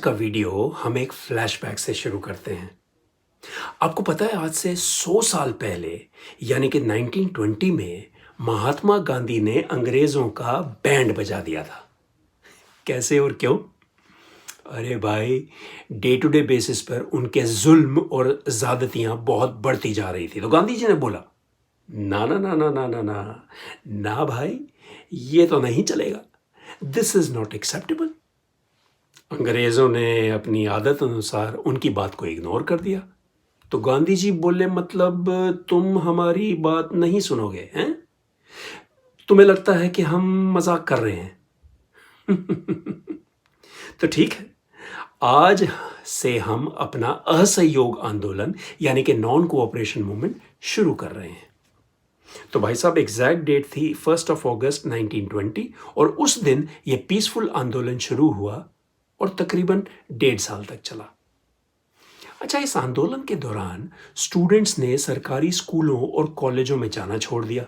का वीडियो हम एक फ्लैशबैक से शुरू करते हैं। आपको पता है आज से 100 साल पहले यानी कि 1920 में महात्मा गांधी ने अंग्रेजों का बैंड बजा दिया था। कैसे और क्यों? अरे भाई, डे टू डे बेसिस पर उनके जुल्म और ज्यादतियां बहुत बढ़ती जा रही थी। तो गांधी जी ने बोला, ना ना ना ना ना ना ना ना भाई, ये तो नहीं चलेगा। This is not acceptable. अंग्रेजों ने अपनी आदत अनुसार उनकी बात को इग्नोर कर दिया। तो गांधी जी बोले, मतलब तुम हमारी बात नहीं सुनोगे हैं? तुम्हें लगता है कि हम मजाक कर रहे हैं? तो ठीक है, आज से हम अपना असहयोग आंदोलन यानी कि नॉन कोऑपरेशन मूवमेंट शुरू कर रहे हैं। तो भाई साहब, एग्जैक्ट डेट थी 1 अगस्त 1920 और उस दिन यह पीसफुल आंदोलन शुरू हुआ और तकरीबन 1.5 साल तक चला। अच्छा, इस आंदोलन के दौरान स्टूडेंट्स ने सरकारी स्कूलों और कॉलेजों में जाना छोड़ दिया।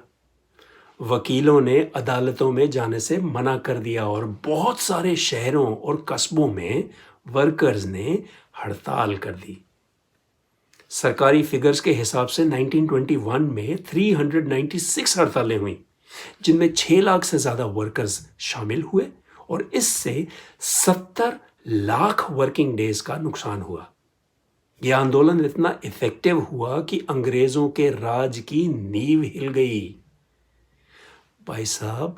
वकीलों ने अदालतों में जाने से मना कर दिया और बहुत सारे शहरों और कस्बों में वर्कर्स ने हड़ताल कर दी। सरकारी फिगर्स के हिसाब से 1921 में 396 हड़तालें हुई, जिनमें 6 लाख से ज्यादा वर्कर्स शामिल हुए और इससे 70 लाख वर्किंग डेज का नुकसान हुआ। यह आंदोलन इतना इफेक्टिव हुआ कि अंग्रेजों के राज की नींव हिल गई। भाई साहब,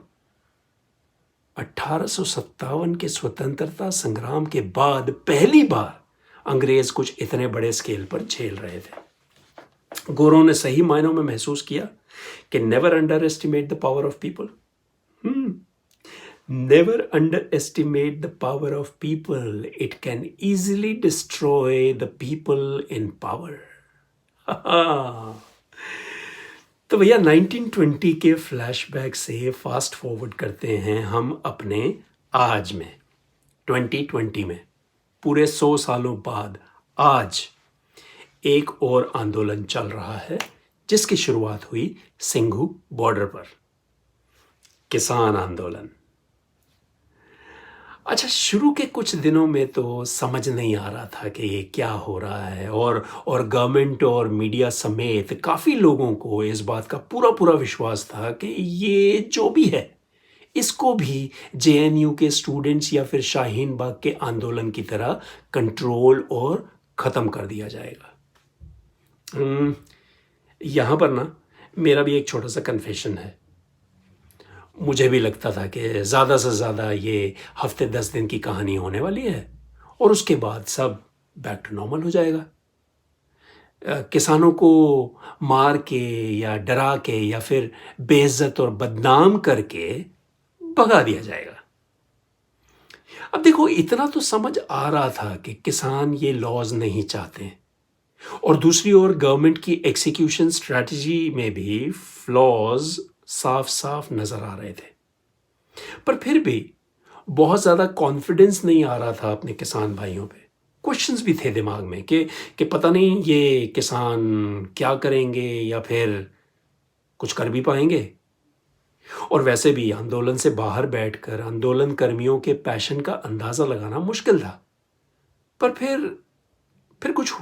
1857 के स्वतंत्रता संग्राम के बाद पहली बार अंग्रेज कुछ इतने बड़े स्केल पर झेल रहे थे। गोरों ने सही मायनों में महसूस किया कि never under estimate the power of people. Never underestimate the power of people. It can easily destroy the people in power. तो भैया, 1920 के फ्लैशबैक से फास्ट फॉरवर्ड करते हैं हम अपने आज में, 2020 में। पूरे 100 सालों बाद आज एक और आंदोलन चल रहा है, जिसकी शुरुआत हुई सिंघू बॉर्डर पर, किसान आंदोलन। अच्छा, शुरू के कुछ दिनों में तो समझ नहीं आ रहा था कि ये क्या हो रहा है और गवर्नमेंट और मीडिया समेत काफ़ी लोगों को इस बात का पूरा पूरा विश्वास था कि ये जो भी है, इसको भी जेएनयू के स्टूडेंट्स या फिर शाहीन बाग के आंदोलन की तरह कंट्रोल और ख़त्म कर दिया जाएगा। यहाँ पर ना मेरा भी एक छोटा सा कन्फेशन है। मुझे भी लगता था कि ज़्यादा से ज़्यादा ये हफ्ते 10 दिन की कहानी होने वाली है और उसके बाद सब बैक टू नॉर्मल हो जाएगा। किसानों को मार के या डरा के या फिर बेइज्जत और बदनाम करके भगा दिया जाएगा। अब देखो, इतना तो समझ आ रहा था कि किसान ये लॉज नहीं चाहते और दूसरी ओर गवर्नमेंट की एग्जीक्यूशन स्ट्रैटेजी में भी फ्लॉज साफ साफ नजर आ रहे थे। पर फिर भी बहुत ज्यादा कॉन्फिडेंस नहीं आ रहा था अपने किसान भाइयों पे। क्वेश्चंस भी थे दिमाग में कि पता नहीं ये किसान क्या करेंगे या फिर कुछ कर भी पाएंगे। और वैसे भी आंदोलन से बाहर बैठकर आंदोलन कर्मियों के पैशन का अंदाजा लगाना मुश्किल था। पर फिर कुछ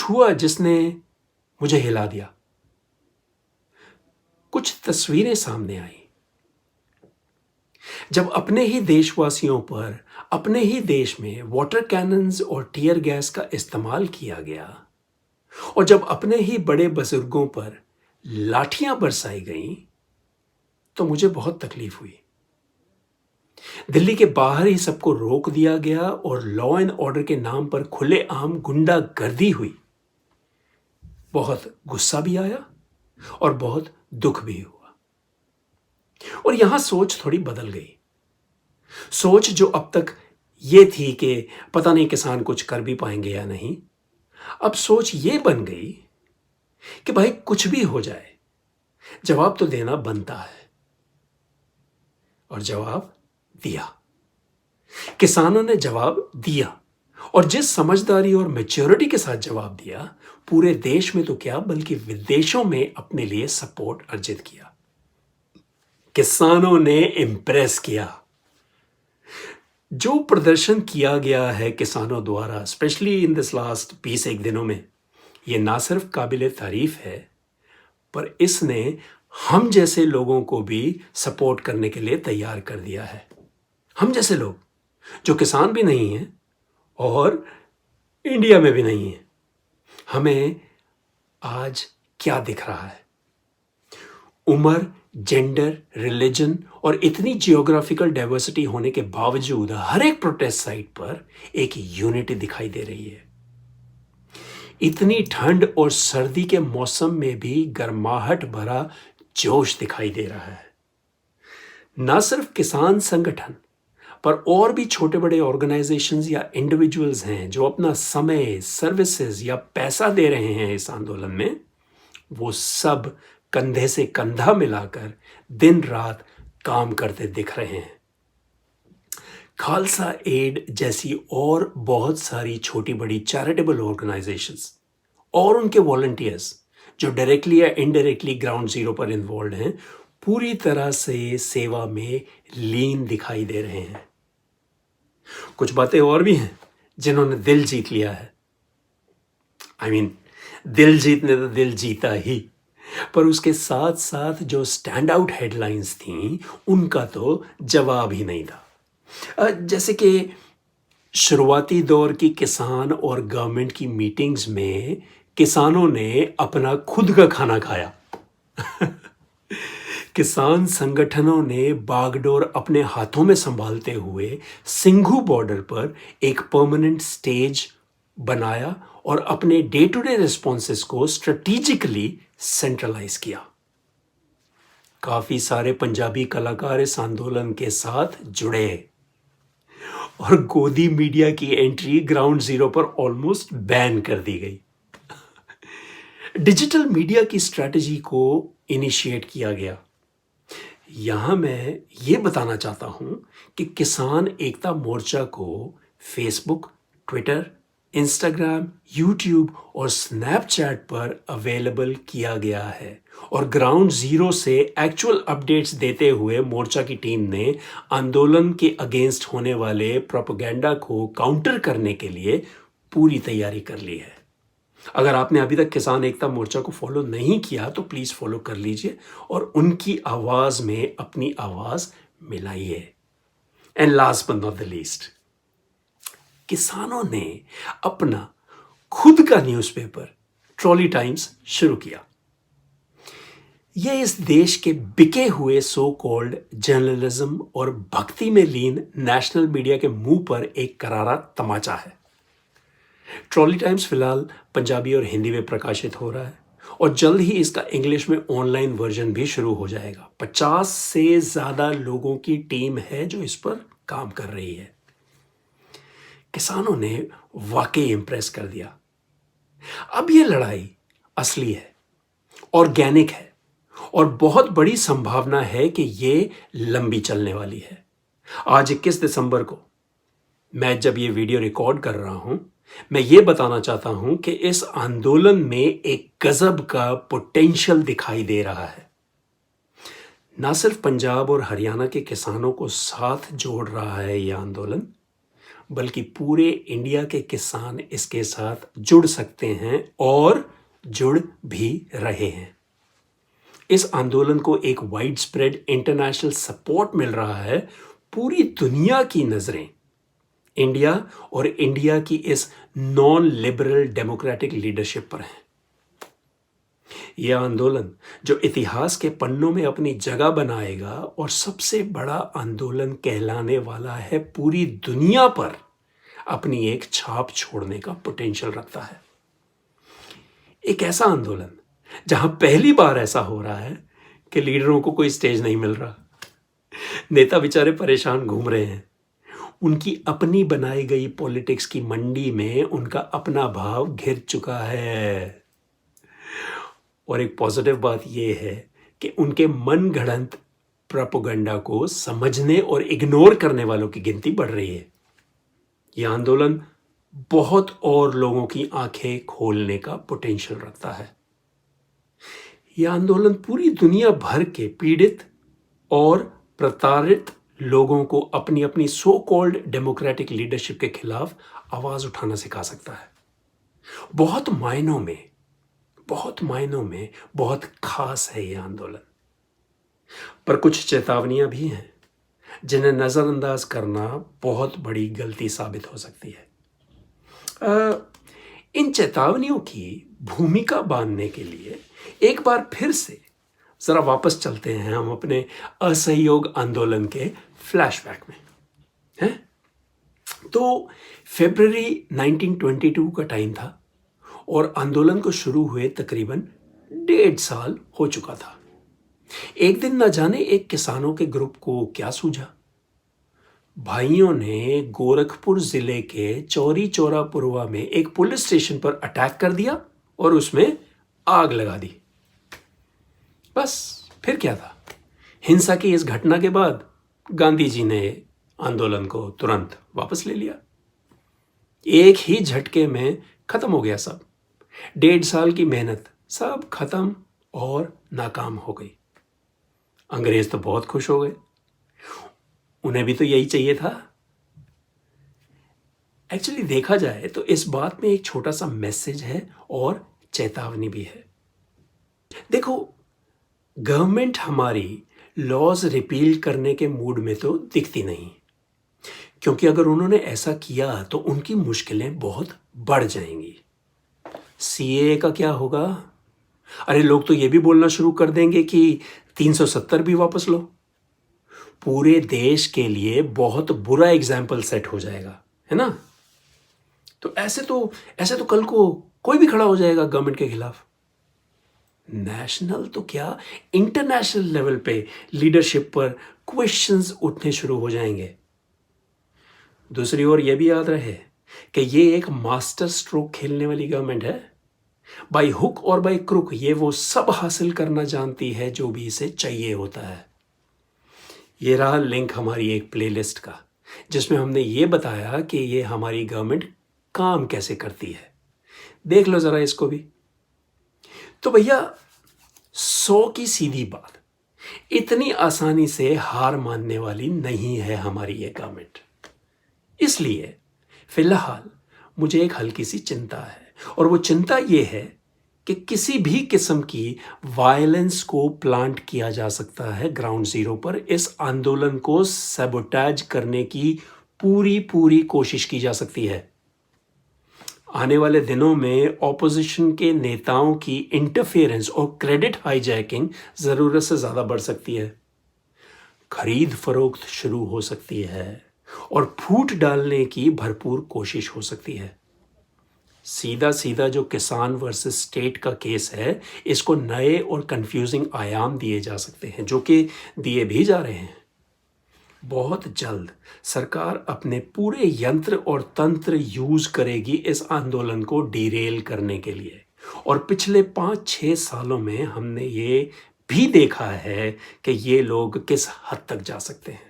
हुआ जिसने मुझे हिला दिया। कुछ तस्वीरें सामने आई जब अपने ही देशवासियों पर अपने ही देश में वाटर कैनन्स और टीयर गैस का इस्तेमाल किया गया और जब अपने ही बड़े बुजुर्गों पर लाठियां बरसाई गईं, तो मुझे बहुत तकलीफ हुई। दिल्ली के बाहर ही सबको रोक दिया गया और लॉ एंड ऑर्डर के नाम पर खुलेआम गुंडागर्दी हुई। बहुत गुस्सा भी आया और बहुत दुख भी हुआ। और यहां सोच थोड़ी बदल गई। सोच जो अब तक ये थी कि पता नहीं किसान कुछ कर भी पाएंगे या नहीं, अब सोच ये बन गई कि भाई कुछ भी हो जाए, जवाब तो देना बनता है। और जवाब दिया। किसानों ने जवाब दिया और जिस समझदारी और मैच्योरिटी के साथ जवाब दिया, पूरे देश में तो क्या बल्कि विदेशों में अपने लिए सपोर्ट अर्जित किया। किसानों ने इंप्रेस किया। जो प्रदर्शन किया गया है किसानों द्वारा, स्पेशली इन दिस लास्ट 20 दिनों में, ये ना सिर्फ काबिले तारीफ है, पर इसने हम जैसे लोगों को भी सपोर्ट करने के लिए तैयार कर दिया है। हम जैसे लोग जो किसान भी नहीं हैं और इंडिया में भी नहीं हैं। हमें आज क्या दिख रहा है? उम्र, जेंडर, रिलीजन और इतनी जियोग्राफिकल डाइवर्सिटी होने के बावजूद हर एक प्रोटेस्ट साइट पर एक यूनिटी दिखाई दे रही है। इतनी ठंड और सर्दी के मौसम में भी गर्माहट भरा जोश दिखाई दे रहा है। ना सिर्फ किसान संगठन, पर और भी छोटे बड़े ऑर्गेनाइजेशंस या इंडिविजुअल्स हैं जो अपना समय, सर्विसेज या पैसा दे रहे हैं इस आंदोलन में। वो सब कंधे से कंधा मिलाकर दिन रात काम करते दिख रहे हैं। खालसा एड जैसी और बहुत सारी छोटी बड़ी चैरिटेबल ऑर्गेनाइजेशंस और उनके वॉलंटियर्स जो डायरेक्टली या इनडायरेक्टली ग्राउंड जीरो पर इन्वॉल्व हैं, पूरी तरह से सेवा में लीन दिखाई दे रहे हैं। कुछ बातें और भी हैं जिन्होंने दिल जीत लिया है। दिल जीतने तो दिल जीता ही, पर उसके साथ साथ जो स्टैंड आउट हेडलाइंस थीं उनका तो जवाब ही नहीं था। जैसे कि शुरुआती दौर की किसान और गवर्नमेंट की मीटिंग्स में किसानों ने अपना खुद का खाना खाया। किसान संगठनों ने बागडोर अपने हाथों में संभालते हुए सिंघू बॉर्डर पर एक परमानेंट स्टेज बनाया और अपने डे टू डे रिस्पॉन्सेस को स्ट्रेटेजिकली सेंट्रलाइज किया। काफी सारे पंजाबी कलाकार इस आंदोलन के साथ जुड़े और गोदी मीडिया की एंट्री ग्राउंड जीरो पर ऑलमोस्ट बैन कर दी गई। डिजिटल मीडिया की स्ट्रैटेजी को इनिशिएट किया गया। यहां मैं ये बताना चाहता हूं कि किसान एकता मोर्चा को फेसबुक, ट्विटर, इंस्टाग्राम, यूट्यूब और स्नैपचैट पर अवेलेबल किया गया है और ग्राउंड जीरो से एक्चुअल अपडेट्स देते हुए मोर्चा की टीम ने आंदोलन के अगेंस्ट होने वाले प्रोपेगेंडा को काउंटर करने के लिए पूरी तैयारी कर ली है। अगर आपने अभी तक किसान एकता मोर्चा को फॉलो नहीं किया तो प्लीज फॉलो कर लीजिए और उनकी आवाज में अपनी आवाज मिलाइए। And last but not the least, किसानों ने अपना खुद का न्यूज़पेपर ट्रॉली टाइम्स शुरू किया। यह इस देश के बिके हुए सो कॉल्ड जर्नलिज्म और भक्ति में लीन नेशनल मीडिया के मुंह पर एक करारा तमाचा है। ट्रॉली टाइम्स फिलहाल पंजाबी और हिंदी में प्रकाशित हो रहा है और जल्द ही इसका इंग्लिश में ऑनलाइन वर्जन भी शुरू हो जाएगा। 50 से ज्यादा लोगों की टीम है जो इस पर काम कर रही है। किसानों ने वाकई इंप्रेस कर दिया। अब यह लड़ाई असली है, ऑर्गेनिक है और बहुत बड़ी संभावना है कि यह लंबी चलने वाली है। आज 21 दिसंबर को मैं जब यह वीडियो रिकॉर्ड कर रहा हूं, मैं ये बताना चाहता हूं कि इस आंदोलन में एक गजब का पोटेंशियल दिखाई दे रहा है। ना सिर्फ पंजाब और हरियाणा के किसानों को साथ जोड़ रहा है यह आंदोलन, बल्कि पूरे इंडिया के किसान इसके साथ जुड़ सकते हैं और जुड़ भी रहे हैं। इस आंदोलन को एक वाइड स्प्रेड इंटरनेशनल सपोर्ट मिल रहा है। पूरी दुनिया की नजरें इंडिया और इंडिया की इस नॉन लिबरल डेमोक्रेटिक लीडरशिप पर है। यह आंदोलन जो इतिहास के पन्नों में अपनी जगह बनाएगा और सबसे बड़ा आंदोलन कहलाने वाला है, पूरी दुनिया पर अपनी एक छाप छोड़ने का पोटेंशियल रखता है। एक ऐसा आंदोलन जहां पहली बार ऐसा हो रहा है कि लीडरों को कोई स्टेज नहीं मिल रहा। नेता बेचारे परेशान घूम रहे हैं। उनकी अपनी बनाई गई पॉलिटिक्स की मंडी में उनका अपना भाव घिर चुका है। और एक पॉजिटिव बात यह है कि उनके मन गढ़ंत प्रोपेगेंडा को समझने और इग्नोर करने वालों की गिनती बढ़ रही है। यह आंदोलन बहुत और लोगों की आंखें खोलने का पोटेंशियल रखता है। यह आंदोलन पूरी दुनिया भर के पीड़ित और प्रताड़ित लोगों को अपनी अपनी सो कॉल्ड डेमोक्रेटिक लीडरशिप के खिलाफ आवाज उठाना सिखा सकता है। बहुत मायनों में बहुत खास है यह आंदोलन। पर कुछ चेतावनियां भी हैं जिन्हें नजरअंदाज करना बहुत बड़ी गलती साबित हो सकती है। इन चेतावनियों की भूमिका बांधने के लिए एक बार फिर से जरा वापस चलते हैं हम अपने असहयोग आंदोलन के फ्लैशबैक में हैं। तो फरवरी 1922 का टाइम था और आंदोलन को शुरू हुए तकरीबन 1.5 साल हो चुका था। एक दिन न जाने एक किसानों के ग्रुप को क्या सूझा, भाइयों ने गोरखपुर जिले के चौरी चौरा पुरवा में एक पुलिस स्टेशन पर अटैक कर दिया और उसमें आग लगा दी। बस फिर क्या था। हिंसा की इस घटना के बाद गांधी जी ने आंदोलन को तुरंत वापस ले लिया। एक ही झटके में खत्म हो गया सब। 1.5 साल की मेहनत सब खत्म और नाकाम हो गई। अंग्रेज तो बहुत खुश हो गए, उन्हें भी तो यही चाहिए था। एक्चुअली देखा जाए तो इस बात में एक छोटा सा मैसेज है और चेतावनी भी है। देखो, गवर्नमेंट हमारी लॉज रिपील करने के मूड में तो दिखती नहीं, क्योंकि अगर उन्होंने ऐसा किया तो उनकी मुश्किलें बहुत बढ़ जाएंगी। सीए का क्या होगा? अरे लोग तो ये भी बोलना शुरू कर देंगे कि 370 भी वापस लो। पूरे देश के लिए बहुत बुरा एग्जाम्पल सेट हो जाएगा, है ना? तो ऐसे तो कल को कोई भी खड़ा हो जाएगा गवर्नमेंट के खिलाफ। नेशनल तो क्या, इंटरनेशनल लेवल पे लीडरशिप पर क्वेश्चंस उठने शुरू हो जाएंगे। दूसरी ओर यह भी याद रहे कि ये एक मास्टर स्ट्रोक खेलने वाली गवर्नमेंट है। बाय हुक और बाय क्रुक ये वो सब हासिल करना जानती है जो भी इसे चाहिए होता है। ये रहा लिंक हमारी एक प्लेलिस्ट का, जिसमें हमने ये बताया कि ये हमारी गवर्नमेंट काम कैसे करती है। देख लो जरा इसको भी। तो भैया 100 की सीधी बात, इतनी आसानी से हार मानने वाली नहीं है हमारी ये गवर्नमेंट। इसलिए फिलहाल मुझे एक हल्की सी चिंता है, और वो चिंता ये है कि किसी भी किस्म की वायलेंस को प्लांट किया जा सकता है ग्राउंड जीरो पर। इस आंदोलन को सैबोटेज करने की पूरी कोशिश की जा सकती है। आने वाले दिनों में ऑपोजिशन के नेताओं की इंटरफेरेंस और क्रेडिट हाईजैकिंग जरूरत से ज्यादा बढ़ सकती है। खरीद फरोख्त शुरू हो सकती है और फूट डालने की भरपूर कोशिश हो सकती है। सीधा जो किसान वर्सेस स्टेट का केस है, इसको नए और कंफ्यूजिंग आयाम दिए जा सकते हैं, जो कि दिए भी जा रहे हैं। बहुत जल्द सरकार अपने पूरे यंत्र और तंत्र यूज करेगी इस आंदोलन को डिरेल करने के लिए। और पिछले 5-6 सालों में हमने ये भी देखा है कि ये लोग किस हद तक जा सकते हैं।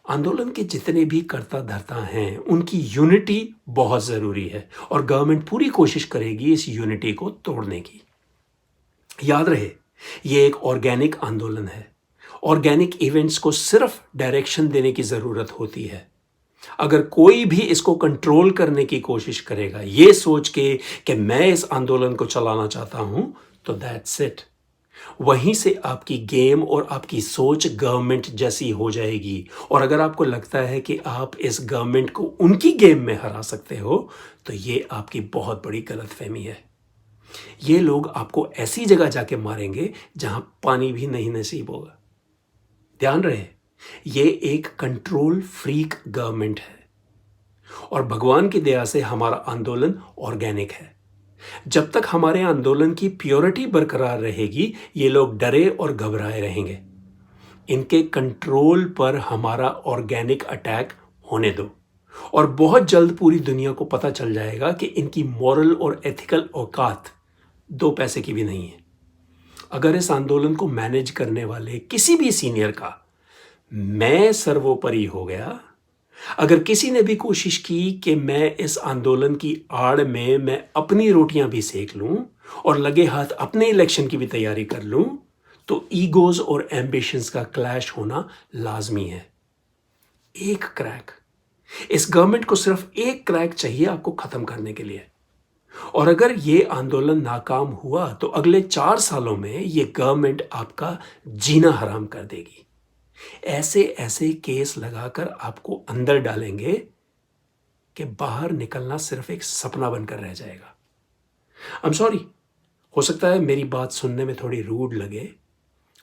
आंदोलन के जितने भी कर्ता धर्ता हैं, उनकी यूनिटी बहुत ज़रूरी है और गवर्नमेंट पूरी कोशिश करेगी इस यूनिटी को तोड़ने की। याद रहे, ये एक ऑर्गेनिक आंदोलन है। ऑर्गेनिक इवेंट्स को सिर्फ डायरेक्शन देने की ज़रूरत होती है। अगर कोई भी इसको कंट्रोल करने की कोशिश करेगा ये सोच के कि मैं इस आंदोलन को चलाना चाहता हूं, तो दैट्स इट। वहीं से आपकी गेम और आपकी सोच गवर्नमेंट जैसी हो जाएगी। और अगर आपको लगता है कि आप इस गवर्नमेंट को उनकी गेम में हरा सकते हो, तो ये आपकी बहुत बड़ी गलतफहमी है। ये लोग आपको ऐसी जगह जाके मारेंगे जहां पानी भी नहीं नसीब होगा। ध्यान रहे, ये एक कंट्रोल फ्रीक गवर्नमेंट है और भगवान की दया से हमारा आंदोलन ऑर्गेनिक है। जब तक हमारे आंदोलन की प्योरिटी बरकरार रहेगी, ये लोग डरे और घबराए रहेंगे। इनके कंट्रोल पर हमारा ऑर्गेनिक अटैक होने दो और बहुत जल्द पूरी दुनिया को पता चल जाएगा कि इनकी मॉरल और एथिकल औकात 2 पैसे की भी नहीं है। अगर इस आंदोलन को मैनेज करने वाले किसी भी सीनियर का मैं सर्वोपरि हो गया, अगर किसी ने भी कोशिश की कि मैं इस आंदोलन की आड़ में मैं अपनी रोटियां भी सेक लूं और लगे हाथ अपने इलेक्शन की भी तैयारी कर लूं, तो ईगोज और एम्बिशंस का क्लैश होना लाजमी है। एक क्रैक, इस गवर्नमेंट को सिर्फ एक क्रैक चाहिए आपको खत्म करने के लिए। और अगर ये आंदोलन नाकाम हुआ तो अगले 4 सालों में ये गवर्नमेंट आपका जीना हराम कर देगी। ऐसे ऐसे केस लगाकर आपको अंदर डालेंगे कि बाहर निकलना सिर्फ एक सपना बनकर रह जाएगा। आई एम सॉरी, हो सकता है मेरी बात सुनने में थोड़ी रूड लगे,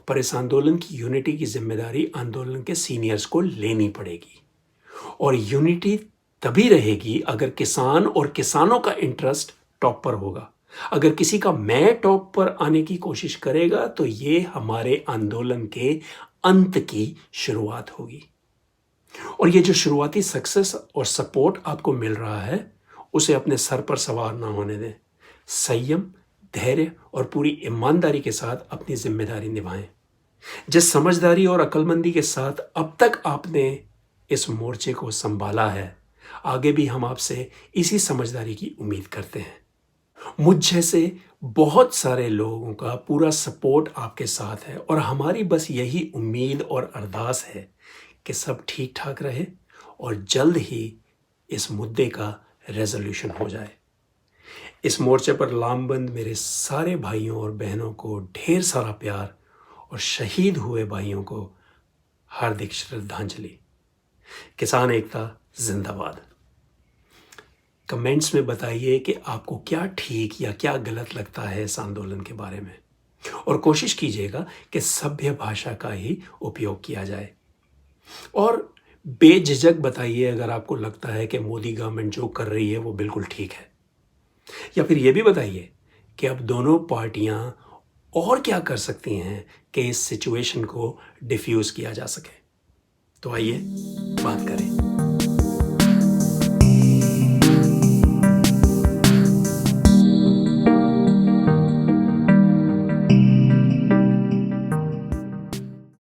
पर इस आंदोलन की यूनिटी की जिम्मेदारी आंदोलन के सीनियर्स को लेनी पड़ेगी। और यूनिटी तभी रहेगी अगर किसान और किसानों का इंटरेस्ट टॉप पर होगा। अगर किसी का मैं टॉप पर आने की कोशिश करेगा तो ये हमारे आंदोलन के अंत की शुरुआत होगी। और ये जो शुरुआती सक्सेस और सपोर्ट आपको मिल रहा है उसे अपने सर पर सवार ना होने दें। संयम, धैर्य और पूरी ईमानदारी के साथ अपनी जिम्मेदारी निभाएं। जिस समझदारी और अक्लमंदी के साथ अब तक आपने इस मोर्चे को संभाला है, आगे भी हम आपसे इसी समझदारी की उम्मीद करते हैं। मुझ जैसे बहुत सारे लोगों का पूरा सपोर्ट आपके साथ है और हमारी बस यही उम्मीद और अरदास है कि सब ठीक ठाक रहे और जल्द ही इस मुद्दे का रेजोल्यूशन हो जाए। इस मोर्चे पर लामबंद मेरे सारे भाइयों और बहनों को ढेर सारा प्यार और शहीद हुए भाइयों को हार्दिक श्रद्धांजलि। किसान एकता जिंदाबाद। कमेंट्स में बताइए कि आपको क्या ठीक या क्या गलत लगता है इस आंदोलन के बारे में, और कोशिश कीजिएगा कि सभ्य भाषा का ही उपयोग किया जाए। और बेझिझक बताइए अगर आपको लगता है कि मोदी गवर्नमेंट जो कर रही है वो बिल्कुल ठीक है, या फिर ये भी बताइए कि अब दोनों पार्टियां और क्या कर सकती हैं कि इस सिचुएशन को डिफ्यूज़ किया जा सके। तो आइए बात करें।